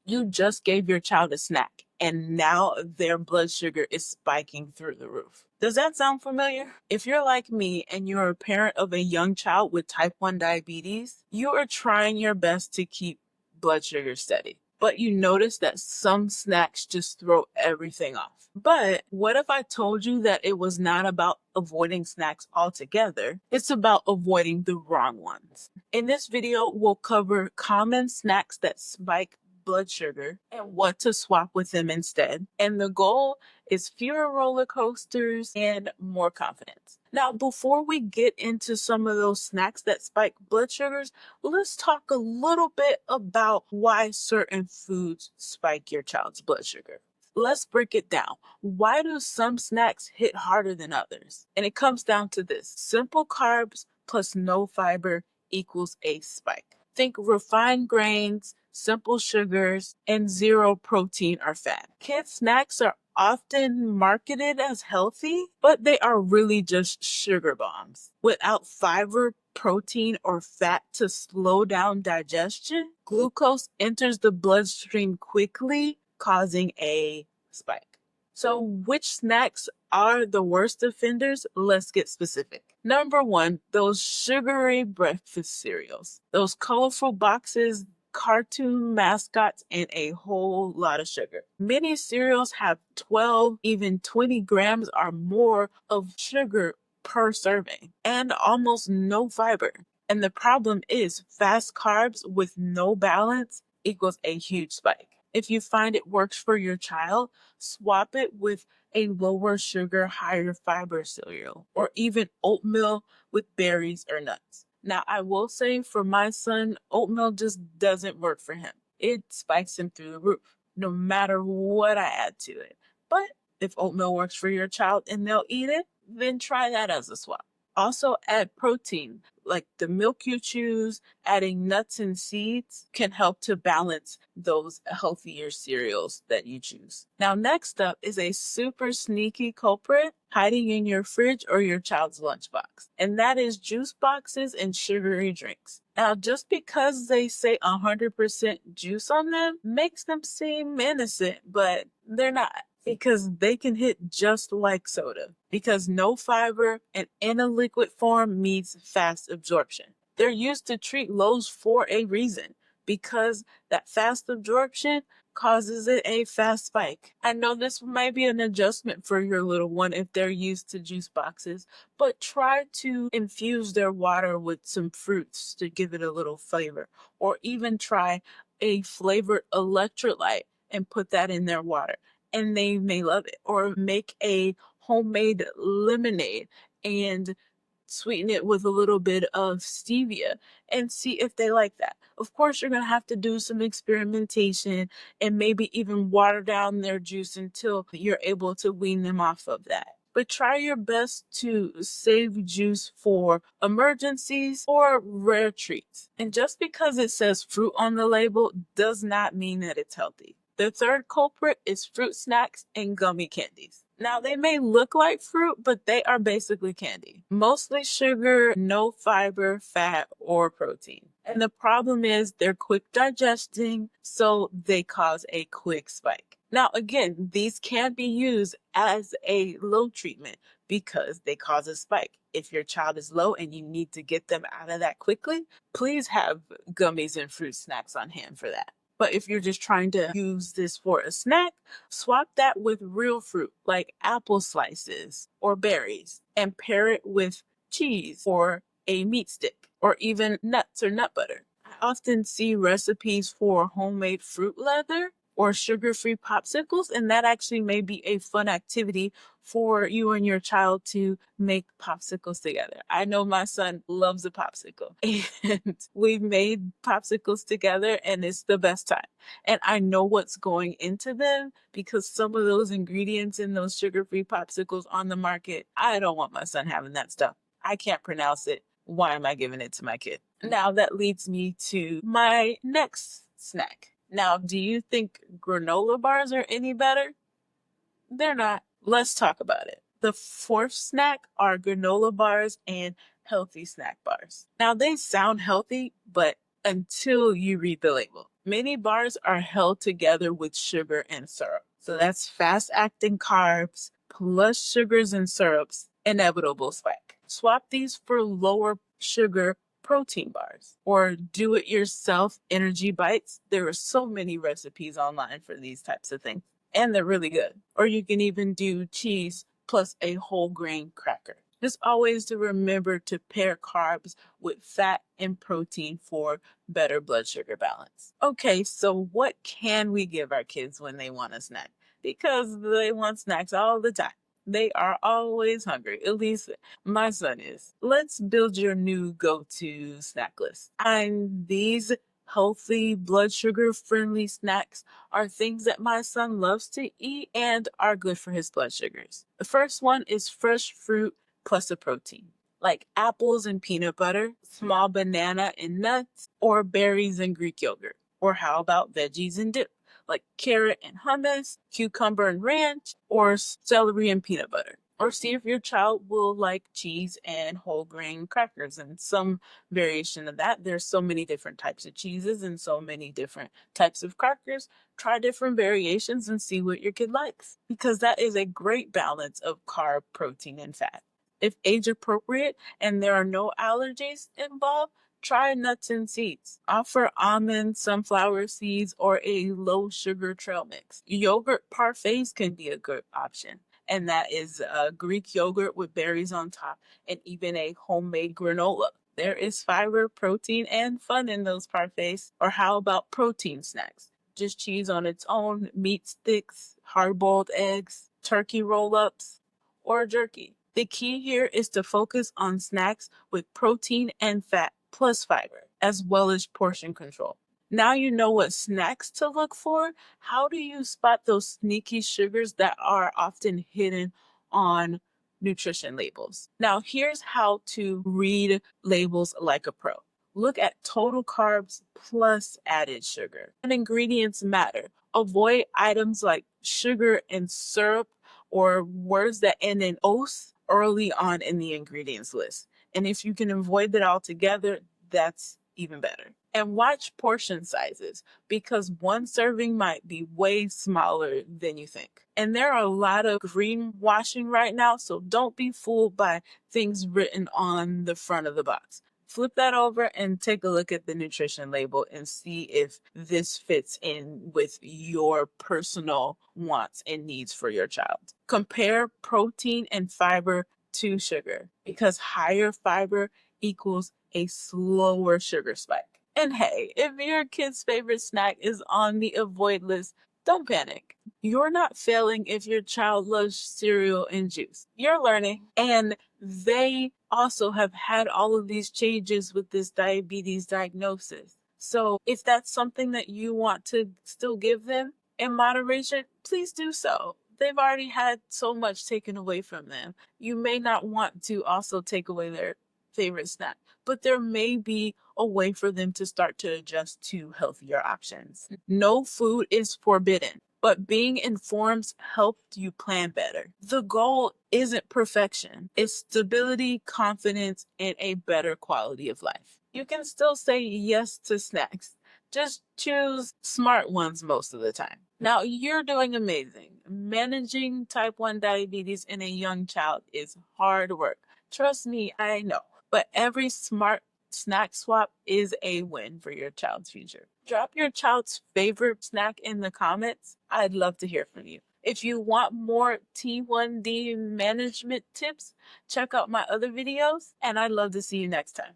You just gave your child a snack and now their blood sugar is spiking through the roof. Does that sound familiar? If you're like me and you're a parent of a young child with type 1 diabetes, you are trying your best to keep blood sugar steady. But you notice that some snacks just throw everything off. But what if I told you that it was not about avoiding snacks altogether? It's about avoiding the wrong ones. In this video, we'll cover common snacks that spike blood sugar and what to swap with them instead. And the goal is fewer roller coasters and more confidence. Now, before we get into some of those snacks that spike blood sugars, let's talk a little bit about why certain foods spike your child's blood sugar. Let's break it down. Why do some snacks hit harder than others? And it comes down to this: simple carbs plus no fiber equals a spike. Think refined grains, simple sugars, and zero protein or fat. Kids' snacks are often marketed as healthy, but they are really just sugar bombs. Without fiber, protein, or fat to slow down digestion, glucose enters the bloodstream quickly, causing a spike. So, which snacks are the worst offenders? Let's get specific. Number one, those sugary breakfast cereals. Those colorful boxes, cartoon mascots, and a whole lot of sugar. Many cereals have 12, even 20 grams or more of sugar per serving, and almost no fiber. And the problem is fast carbs with no balance equals a huge spike. If you find it works for your child, swap it with a lower sugar, higher fiber cereal, or even oatmeal with berries or nuts. Now, I will say for my son, oatmeal just doesn't work for him. It spikes him through the roof, no matter what I add to it. But if oatmeal works for your child and they'll eat it, then try that as a swap. Also, add protein, like the milk you choose. Adding nuts and seeds can help to balance those healthier cereals that you choose. Now, next up is a super sneaky culprit hiding in your fridge or your child's lunchbox, and that is juice boxes and sugary drinks. Now, just because they say 100% juice on them makes them seem innocent, but they're not, because they can hit just like soda, because no fiber and in a liquid form means fast absorption. They're used to treat lows for a reason, because that fast absorption causes it a fast spike. I know this might be an adjustment for your little one if they're used to juice boxes, but try to infuse their water with some fruits to give it a little flavor, or even try a flavored electrolyte and put that in their water, and they may love it. Or make a homemade lemonade and sweeten it with a little bit of stevia and see if they like that. Of course, you're going to have to do some experimentation and maybe even water down their juice until you're able to wean them off of that. But try your best to save juice for emergencies or rare treats. And just because it says fruit on the label does not mean that it's healthy. The third culprit is fruit snacks and gummy candies. Now, they may look like fruit, but they are basically candy. Mostly sugar, no fiber, fat, or protein. And the problem is they're quick digesting, so they cause a quick spike. Now, again, these can be used as a low treatment because they cause a spike. If your child is low and you need to get them out of that quickly, please have gummies and fruit snacks on hand for that. But if you're just trying to use this for a snack, swap that with real fruit like apple slices or berries, and pair it with cheese or a meat stick or even nuts or nut butter. I often see recipes for homemade fruit leather or sugar-free popsicles, and that actually may be a fun activity for you and your child to make popsicles together. I know my son loves a popsicle, and we've made popsicles together, and it's the best time. And I know what's going into them because some of those ingredients in those sugar-free popsicles on the market, I don't want my son having that stuff. I can't pronounce it. Why am I giving it to my kid? Now that leads me to my next snack. Now, do you think granola bars are any better? They're not. Let's talk about it. The fourth snack are granola bars and healthy snack bars. Now, they sound healthy, but until you read the label. Many bars are held together with sugar and syrup. So that's fast acting carbs plus sugars and syrups, inevitable spike. Swap these for lower sugar protein bars or do it yourself energy bites. There are so many recipes online for these types of things, and they're really good. Or you can even do cheese plus a whole grain cracker. Just always to remember to pair carbs with fat and protein for better blood sugar balance. Okay, so what can we give our kids when they want a snack? Because they want snacks all the time. They are always hungry. At least my son is. Let's build your new go-to snack list. And these healthy, blood sugar friendly snacks are things that my son loves to eat and are good for his blood sugars. The first one is fresh fruit plus a protein, like apples and peanut butter, small banana and nuts, or berries and Greek yogurt. Or how about veggies and dip, like carrot and hummus, cucumber and ranch, or celery and peanut butter. Or see if your child will like cheese and whole grain crackers and some variation of that. There's so many different types of cheeses and so many different types of crackers. Try different variations and see what your kid likes, because that is a great balance of carb, protein, and fat. If age appropriate and there are no allergies involved, try nuts and seeds. Offer almond, sunflower seeds, or a low sugar trail mix. Yogurt parfaits can be a good option, and that is Greek yogurt with berries on top and even a homemade granola. There is fiber, protein, and fun in those parfaits. Or how about protein snacks? Just cheese on its own, meat sticks, hard boiled eggs, turkey roll ups, or jerky. The key here is to focus on snacks with protein and fat plus fiber, as well as portion control. Now you know what snacks to look for. How do you spot those sneaky sugars that are often hidden on nutrition labels? Now, here's how to read labels like a pro. Look at total carbs plus added sugar. And ingredients matter. Avoid items like sugar and syrup or words that end in os early on in the ingredients list. And if you can avoid that altogether, that's even better. And watch portion sizes, because one serving might be way smaller than you think. And there are a lot of greenwashing right now, so don't be fooled by things written on the front of the box. Flip that over and take a look at the nutrition label and see if this fits in with your personal wants and needs for your child. Compare protein and fiber to sugar, because higher fiber equals a slower sugar spike. And hey, if your kid's favorite snack is on the avoid list, don't panic. You're not failing if your child loves cereal and juice. You're learning, and they also have had all of these changes with this diabetes diagnosis. So if that's something that you want to still give them in moderation, please do so. They've already had so much taken away from them. You may not want to also take away their favorite snack, but there may be a way for them to start to adjust to healthier options. No food is forbidden, but being informed helps you plan better. The goal isn't perfection, it's stability, confidence, and a better quality of life. You can still say yes to snacks. Just choose smart ones most of the time. Now, you're doing amazing. Managing type 1 diabetes in a young child is hard work. Trust me, I know. But every smart snack swap is a win for your child's future. Drop your child's favorite snack in the comments. I'd love to hear from you. If you want more T1D management tips, check out my other videos, and I'd love to see you next time.